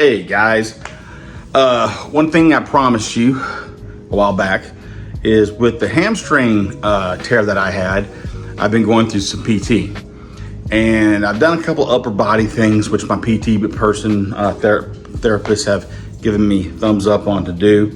Hey guys, one thing I promised you a while back is with the hamstring tear that I had, I've been going through some PT. And I've done a couple upper body things, which my PT therapists have given me thumbs up on to do.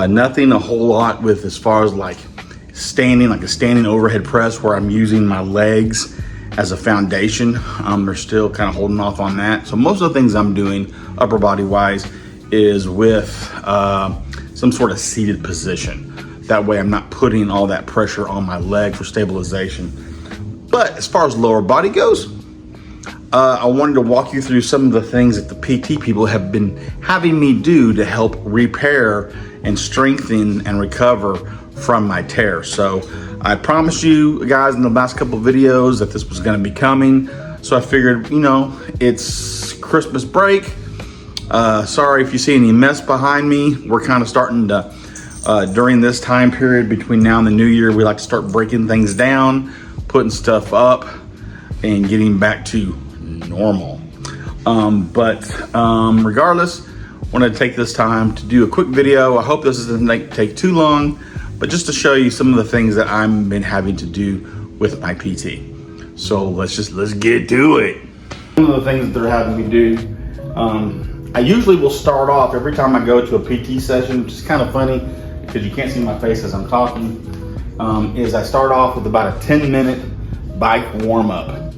Nothing a whole lot with as far as like a standing overhead press where I'm using my legs as a foundation. They're still kind of holding off on that. So most of the things I'm doing upper body wise is with some sort of seated position. That way I'm not putting all that pressure on my leg for stabilization. But as far as lower body goes, I wanted to walk you through some of the things that the PT people have been having me do to help repair and strengthen and recover from my tear. So I promised you guys in the last couple of videos that this was going to be coming. So I figured, it's Christmas break. Sorry if you see any mess behind me. We're kind of starting to, during this time period between now and the new year, we like to start breaking things down, putting stuff up, and getting back to normal. Regardless, I wanted to take this time to do a quick video. I hope this doesn't take too long, but just to show you some of the things that I've been having to do with my PT. So let's get to it. One of the things that they're having me do, I usually will start off every time I go to a PT session, which is kind of funny because you can't see my face as I'm talking, is I start off with about a 10-minute bike warm up,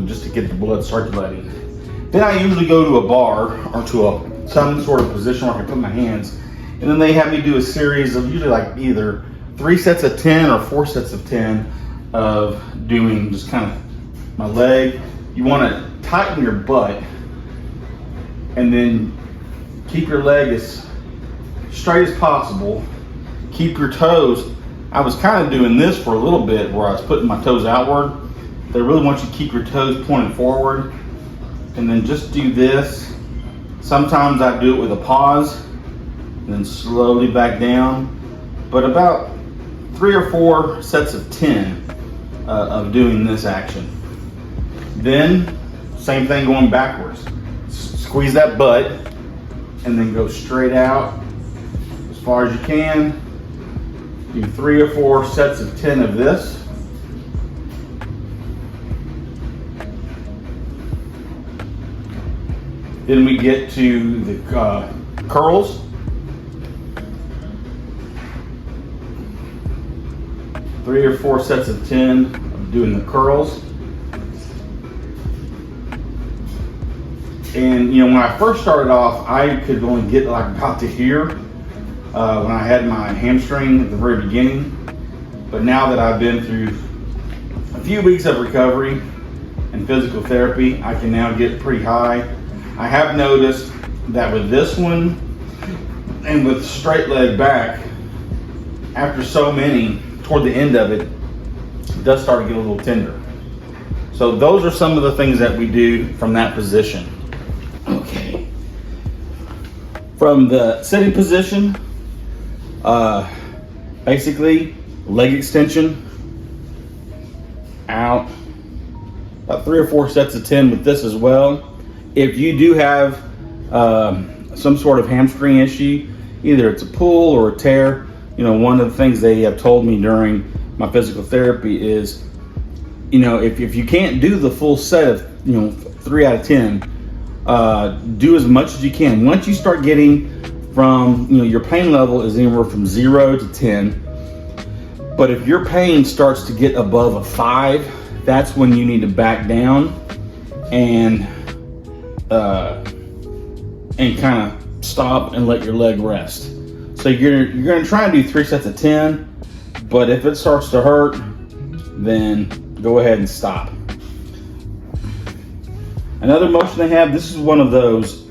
just to get the blood circulating. Then I usually go to a bar or to some sort of position where I can put my hands, and then they have me do a series of usually like either 3 sets of 10 or 4 sets of 10 of doing just kind of my leg. You want to tighten your butt and then keep your leg as straight as possible. Keep your toes. I was kind of doing this for a little bit where I was putting my toes outward. They really want you to keep your toes pointed forward, and then just do this. Sometimes I do it with a pause and then slowly back down, but about 3 or 4 sets of 10 of doing this action. Then same thing going backwards. Squeeze that butt and then go straight out as far as you can. Do 3 or 4 sets of 10 of this. Then we get to the curls. 3 or 4 sets of 10 of doing the curls. And when I first started off, I could only get like about to here when I had my hamstring at the very beginning. But now that I've been through a few weeks of recovery and physical therapy, I can now get pretty high. I have noticed that with this one and with straight leg back, after so many, toward the end of it, it does start to get a little tender. So those are some of the things that we do from that position. Okay. From the sitting position, basically leg extension, out, about 3 or 4 sets of 10 with this as well. If you do have some sort of hamstring issue, either it's a pull or a tear, one of the things they have told me during my physical therapy is, if you can't do the full set of, 3 out of 10, do as much as you can. Once you start getting from, your pain level is anywhere from 0 to 10. But if your pain starts to get above a 5, that's when you need to back down and kind of stop and let your leg rest. So you're gonna try and do 3 sets of 10, but if it starts to hurt, then go ahead and stop. Another motion they have, this is one of those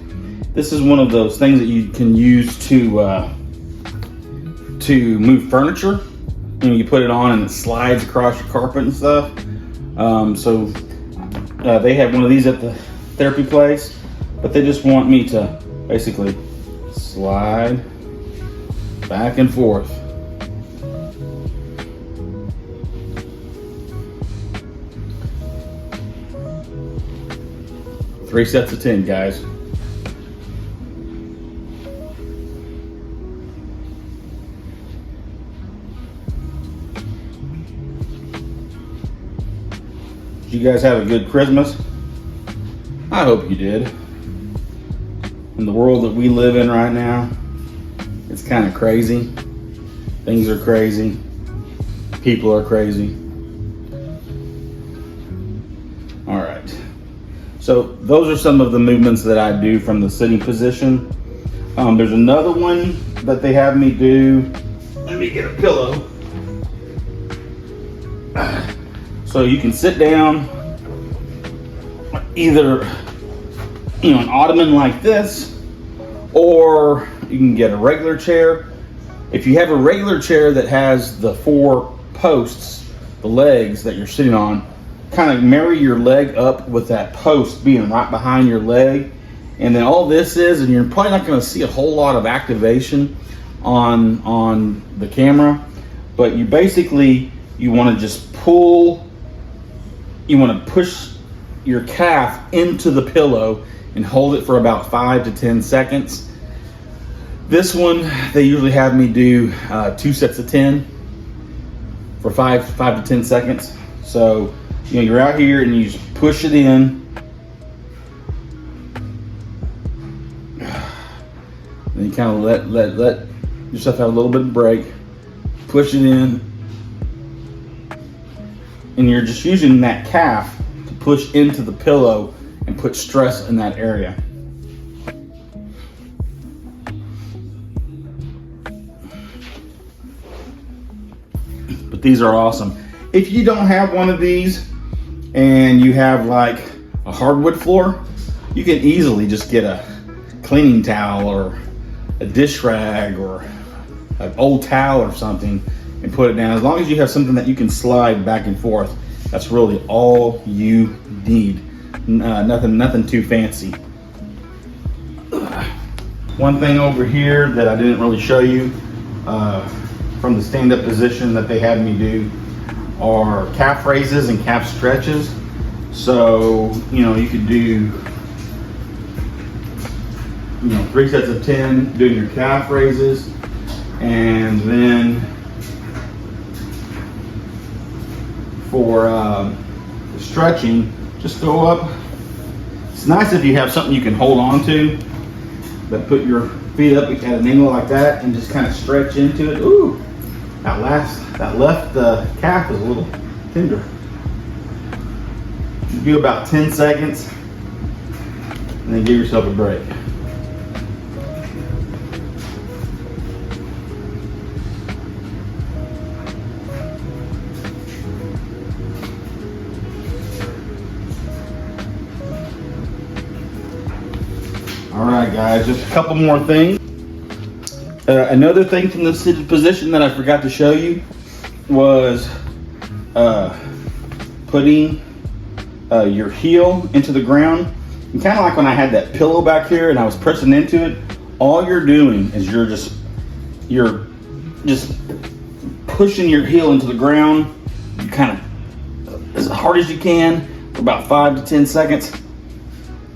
things that you can use to move furniture. You put it on and it slides across your carpet and stuff. They have one of these at the therapy place, but they just want me to basically slide back and forth. Three sets of 10, guys. Did you guys have a good Christmas? I hope you did. In the world that we live in right now, it's kind of crazy. Things are crazy. People are crazy. All right. So those are some of the movements that I do from the sitting position. There's another one that they have me do. Let me get a pillow. So you can sit down, either an ottoman like this, or you can get a regular chair. If you have a regular chair that has the 4 posts, the legs that you're sitting on, kind of marry your leg up with that post being right behind your leg. And then all this is, and you're probably not going to see a whole lot of activation on the camera, but you basically, you want to just pull, you want to push your calf into the pillow and hold it for about 5 to 10 seconds. This one, they usually have me do 2 sets of 10 for 5 to 10 seconds. So, you're out here and you just push it in. Then you kind of let yourself have a little bit of break. Push it in. And you're just using that calf to push into the pillow and put stress in that area. But these are awesome. If you don't have one of these and you have like a hardwood floor, you can easily just get a cleaning towel or a dish rag or an old towel or something and put it down. As long as you have something that you can slide back and forth, that's really all you need. Nothing too fancy. One thing over here that I didn't really show you from the stand-up position that they had me do are calf raises and calf stretches. So, you could do 3 sets of 10 doing your calf raises, and then for stretching, just go up. It's nice if you have something you can hold on to, but put your feet up at an angle like that and just kind of stretch into it. Ooh, that left calf is a little tender. You do about 10 seconds and then give yourself a break. All right, guys, just a couple more things. Another thing from the seated position that I forgot to show you was putting your heel into the ground. And kind of like when I had that pillow back here and I was pressing into it, all you're doing is you're just pushing your heel into the ground. You kind of, as hard as you can, for about 5 to 10 seconds.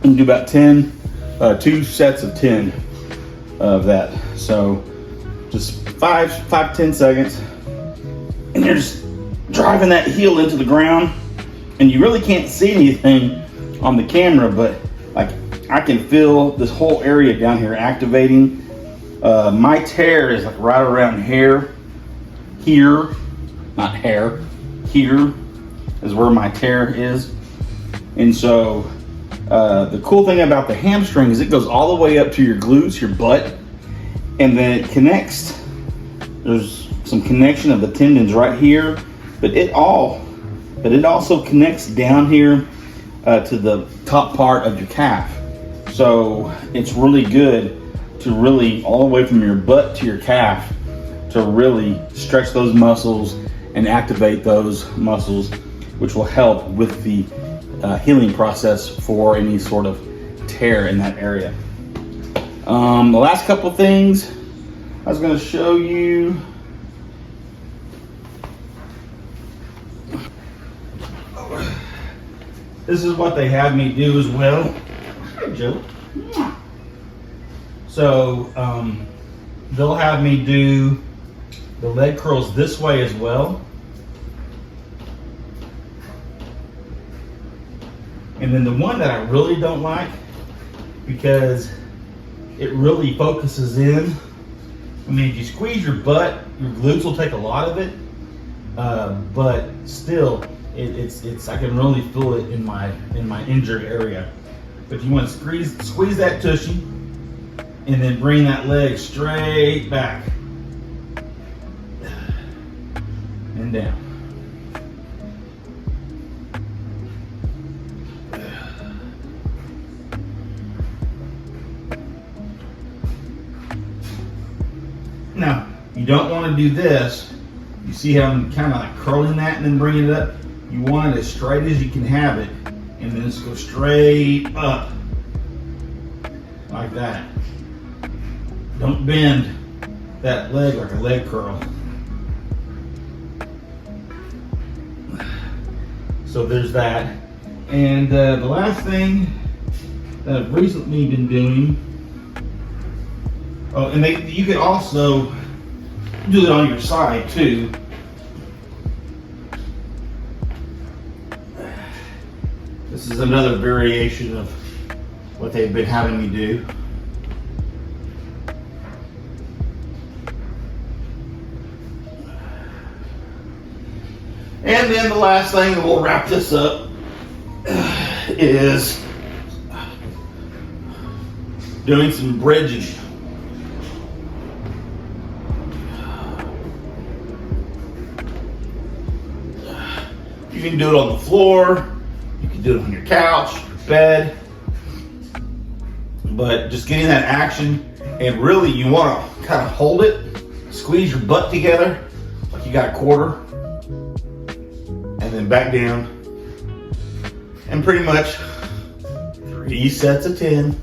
And do about 2 sets of 10 of that. So just 5 to 10 seconds, and you're just driving that heel into the ground, and you really can't see anything on the camera, but like I can feel this whole area down here activating. My tear is like right around here, not hair, here is where my tear is. And so the cool thing about the hamstring is it goes all the way up to your glutes, your butt, and then it connects. There's some connection of the tendons right here, but it also connects down here to the top part of your calf. So it's really good to really, all the way from your butt to your calf, to really stretch those muscles and activate those muscles, which will help with the healing process for any sort of tear in that area. The last couple things I was going to show you. This is what they have me do as well. Hi, Joe. So they'll have me do the leg curls this way as well. And then the one that I really don't like, because it really focuses in. I mean, if you squeeze your butt, your glutes will take a lot of it, but still, it's I can really feel it in my injured area. But if you want to squeeze that tushy, and then bring that leg straight back and down. Now, you don't want to do this. You see how I'm kind of like curling that and then bringing it up? You want it as straight as you can have it, and then just go straight up like that. Don't bend that leg like a leg curl. So there's that. And the last thing that I've recently been doing, oh, and you can also do it on your side too. This is another variation of what they've been having me do. And then the last thing, and we'll wrap this up, is doing some bridging. You can do it on the floor, you can do it on your couch, your bed, but just getting that action, and really you want to kind of hold it, squeeze your butt together like you got a quarter, and then back down, and pretty much 3 sets of 10,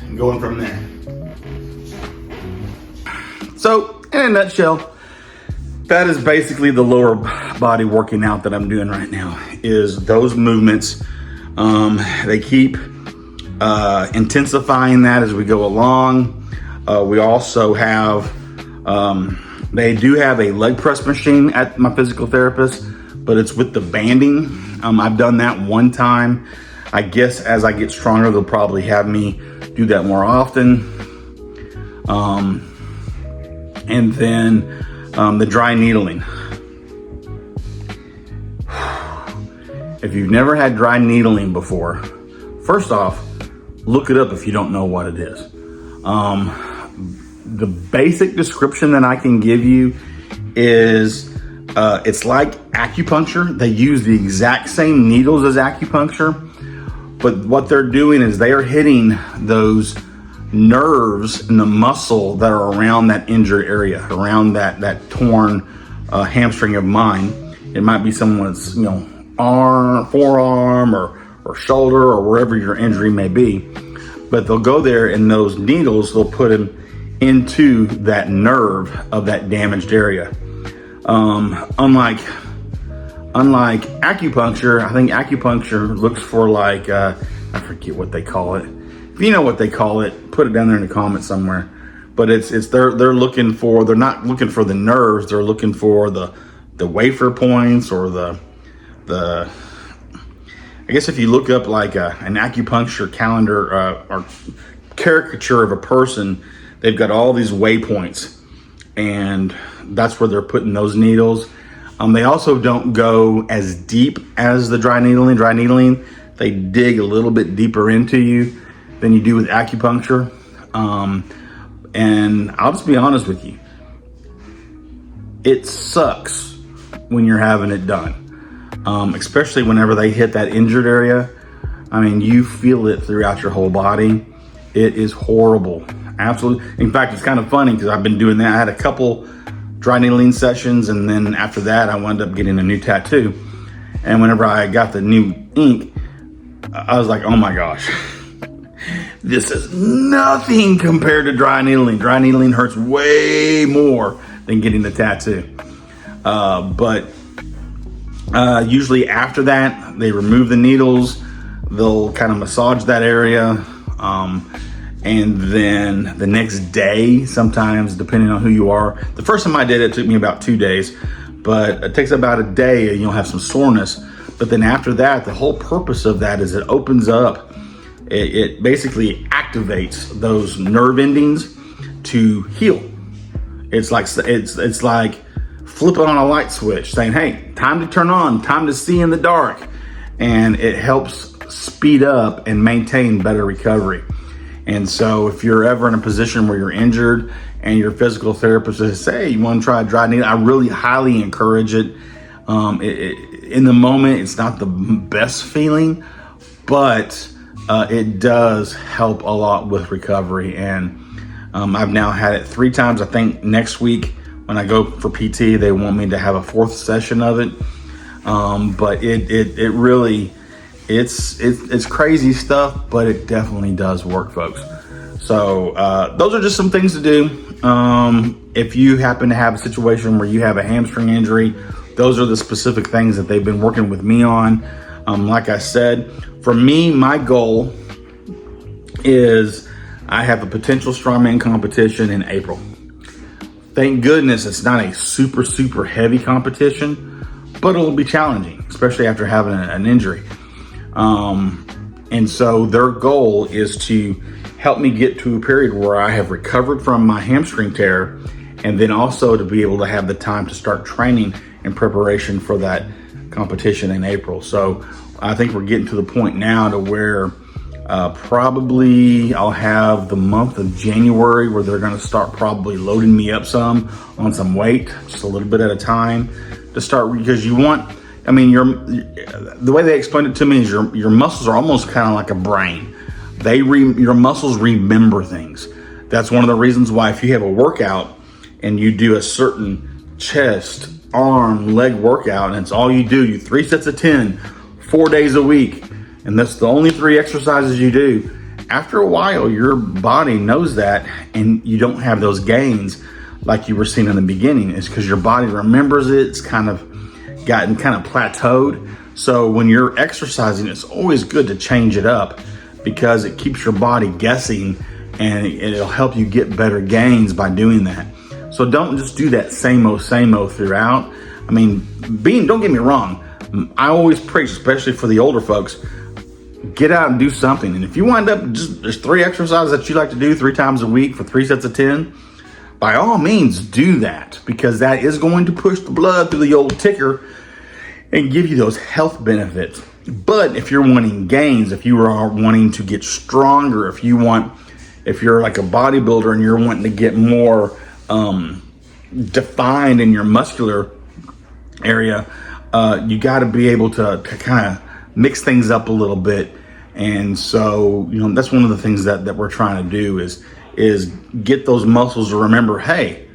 and going from there. So, in a nutshell, that is basically the lower body working out that I'm doing right now, is those movements. They keep intensifying that as we go along. We also have, they do have a leg press machine at my physical therapist, but it's with the banding. I've done that one time. I guess as I get stronger, they'll probably have me do that more often. And then the dry needling. If you've never had dry needling before, first off, look it up if you don't know what it is. The basic description that I can give you is it's like acupuncture. They use the exact same needles as acupuncture, but what they're doing is they are hitting those nerves in the muscle that are around that injured area, around that torn hamstring of mine. It might be someone's, arm, forearm, or shoulder, or wherever your injury may be. But they'll go there, and those needles, they'll put them into that nerve of that damaged area. Unlike acupuncture, I think acupuncture looks for like, I forget what they call it. If you know what they call it, put it down there in the comments somewhere. But they're looking for, they're not looking for the nerves, they're looking for the wafer points, or the I guess if you look up like an acupuncture calendar or caricature of a person, they've got all these waypoints, and that's where they're putting those needles. They also don't go as deep as the dry needling. Dry needling, they dig a little bit deeper into you than you do with acupuncture. And I'll just be honest with you, it sucks when you're having it done. Especially whenever they hit that injured area. I mean, you feel it throughout your whole body. It is horrible. Absolutely. In fact, it's kind of funny because I've been doing that. I had a couple dry needling sessions, and then after that, I wound up getting a new tattoo. And whenever I got the new ink, I was like, oh my gosh, this is nothing compared to dry needling. Dry needling hurts way more than getting the tattoo. But usually after that, they remove the needles, they'll kind of massage that area, and then the next day, sometimes depending on who you are. The first time I did it, it took me about 2 days, but it takes about a day and you'll have some soreness. But then after that, the whole purpose of that is it opens up, it basically activates those nerve endings to heal. It's like flipping on a light switch, saying, hey, time to turn on, time to see in the dark. And it helps speed up and maintain better recovery. And so if you're ever in a position where you're injured and your physical therapist says, hey, you want to try a dry needle, I really highly encourage it. In the moment, it's not the best feeling, but it does help a lot with recovery. And I've now had it 3 times. I think next week when I go for PT, they want me to have a 4th session of it. But it really, it's crazy stuff, but it definitely does work, folks. So those are just some things to do. If you happen to have a situation where you have a hamstring injury, those are the specific things that they've been working with me on. Like I said, for me, my goal is I have a potential strongman competition in April. Thank goodness it's not a super, super heavy competition, but it'll be challenging, especially after having an injury. And so their goal is to help me get to a period where I have recovered from my hamstring tear, and then also to be able to have the time to start training in preparation for that competition in April. So I think we're getting to the point now to where probably I'll have the month of January where they're going to start probably loading me up some on some weight, just a little bit at a time to start, because you want, I mean, the way they explained it to me is your muscles are almost kind of like a brain. Your muscles remember things. That's one of the reasons why if you have a workout and you do a certain chest, arm, leg workout, and it's all you do 3 sets of 10, 4 days a week, and that's the only 3 exercises you do, after a while, your body knows that, and you don't have those gains like you were seeing in the beginning. It's because your body remembers it. It's kind of gotten kind of plateaued. So when you're exercising, it's always good to change it up because it keeps your body guessing, and it'll help you get better gains by doing that. So don't just do that same old throughout. I mean, don't get me wrong. I always preach, especially for the older folks, get out and do something. And if you wind up there's 3 exercises that you like to do 3 times a week for 3 sets of 10, by all means do that, because that is going to push the blood through the old ticker and give you those health benefits. But if you're wanting gains, if you are wanting to get stronger, if you're like a bodybuilder and you're wanting to get more defined in your muscular area, you got to be able to kind of mix things up a little bit. And so, that's one of the things that we're trying to do is get those muscles to remember, hey,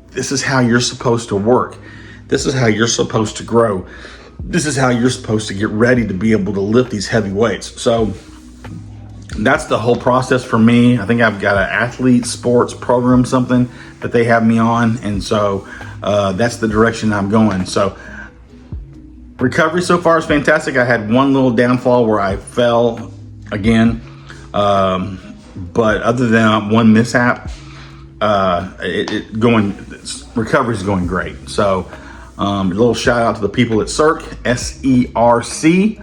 this is how you're supposed to work. This is how you're supposed to grow. This is how you're supposed to get ready to be able to lift these heavy weights. So that's the whole process for me. I think I've got an athlete sports program, something that they have me on. And so that's the direction I'm going. So recovery so far is fantastic. I had one little downfall where I fell again. But other than one mishap, recovery is going great. So a little shout out to the people at SERC, SERC.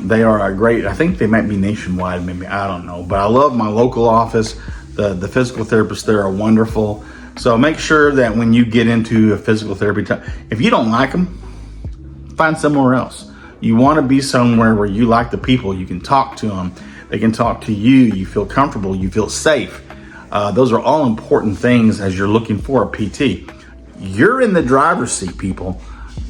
They are a great, I think they might be nationwide, maybe, I don't know. But I love my local office. The physical therapists there are wonderful. So make sure that when you get into a physical therapy, if you don't like them, find somewhere else. You want to be somewhere where you like the people. You can talk to them. They can talk to you. You feel comfortable. You feel safe. Those are all important things as you're looking for a PT. You're in the driver's seat, people.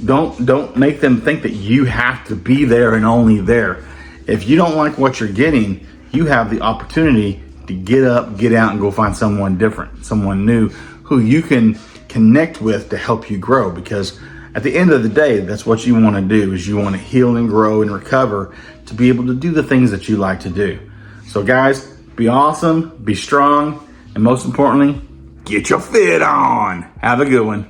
Don't make them think that you have to be there and only there. If you don't like what you're getting, you have the opportunity to get up, get out, and go find someone different, someone new who you can connect with to help you grow. Because at the end of the day, that's what you want to do, is you want to heal and grow and recover to be able to do the things that you like to do. So guys, be awesome, be strong, and most importantly, get your fit on. Have a good one.